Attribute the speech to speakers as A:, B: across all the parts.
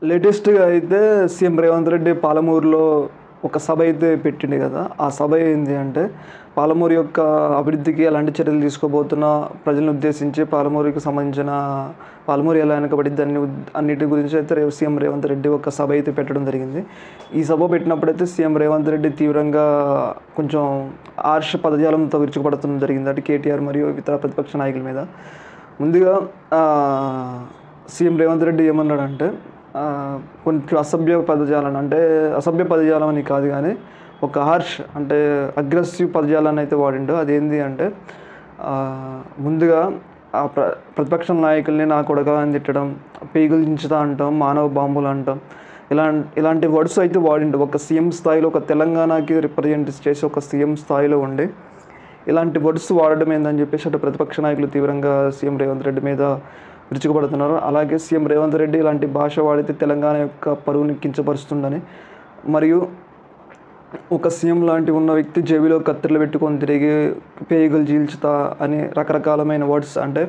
A: లేటెస్ట్‌గా అయితే సీఎం రేవంత్ రెడ్డి పాలమూరులో ఒక సభ అయితే పెట్టిండు కదా! ఆ సభ ఏంది అంటే, పాలమూరు యొక్క అభివృద్ధికి ఎలాంటి చర్యలు తీసుకోబోతున్నా, ప్రజలను ఉద్దేశించి పాలమూరుకి సంబంధించిన పాలమూరు ఎలా వెనకబడిద్ది అన్నిటి గురించి అయితే సీఎం రేవంత్ రెడ్డి ఒక సభ అయితే పెట్టడం జరిగింది. ఈ సభ పెట్టినప్పుడైతే సీఎం రేవంత్ రెడ్డి తీవ్రంగా కొంచెం హార్ష్ పదజాలంతో విరుచుకుపడడం జరిగింది. అటు కేటీఆర్ మరియు ఇతర ప్రతిపక్ష నాయకుల మీద. ముందుగా సీఎం రేవంత్ రెడ్డి ఏమన్నాడంటే, కొంచెం అసభ్య పదజాలం అని కాదు గానీ, ఒక హార్ష్ అంటే అగ్రెసివ్ పదజాలాన్ని అయితే వాడిండు. అదేంది అంటే, ముందుగా ప్రతిపక్ష నాయకుల్ని నా కొడకా అని తిట్టడం, పేగులు దించుతా అంటాం, మానవ బాంబులు అంటాం. ఇలాంటి వర్డ్స్ అయితే వాడిండు. ఒక సీఎం స్థాయిలో, ఒక తెలంగాణకి రిప్రజెంట్ చేసి ఒక సీఎం స్థాయిలో ఉండి ఇలాంటి వర్డ్స్ వాడడం ఏందని చెప్పేసి అటు ప్రతిపక్ష నాయకులు తీవ్రంగా సీఎం రేవంత్ రెడ్డి మీద విరుచుకుపడుతున్నారు. అలాగే సీఎం రేవంత్ రెడ్డి ఇలాంటి భాష వాడితే తెలంగాణ యొక్క పరువుని కించపరుస్తుందని, మరియు ఒక సీఎం లాంటి ఉన్న వ్యక్తి జేబులో కత్తిర్లు పెట్టుకొని తిరిగి పేగులు చీల్చుతా అని రకరకాలమైన వర్డ్స్ అంటే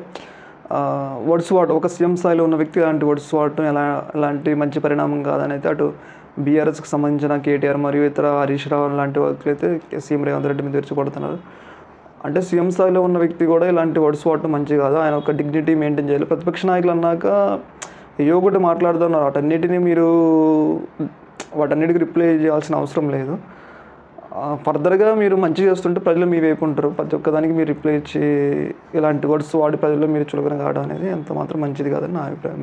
A: ఒక సీఎం స్థాయిలో ఉన్న వ్యక్తి ఇలాంటి వర్డ్స్ వాడటం ఎలాంటి మంచి పరిణామం కాదని అయితే అటు బీఆర్ఎస్కి సంబంధించిన కేటీఆర్ మరియు ఇతర హరీష్ రావు లాంటి వ్యక్తులు అయితే సీఎం రేవంత్ రెడ్డి మీద విరుచుకుపడుతున్నారు. అంటే సీఎం స్థాయిలో ఉన్న వ్యక్తి కూడా ఇలాంటి వర్డ్స్ వాడటం మంచిది కాదు. ఆయన ఒక డిగ్నిటీ మెయింటైన్ చేయాలి. ప్రతిపక్ష నాయకులు అన్నాక ఏయో ఒకటి మాట్లాడుతున్నారు. వాటన్నిటికి రిప్లై చేయాల్సిన అవసరం లేదు. ఫర్దర్‌గా మీరు మంచి చేస్తుంటే ప్రజలు మీ వైపు ఉంటారు. ప్రతి ఒక్కదానికి మీరు రిప్లై ఇచ్చి ఇలాంటి వర్డ్స్ వాడి ప్రజల్లో మీరు చులకన కావడం అనేది ఎంత మాత్రం మంచిది కాదని నా అభిప్రాయం.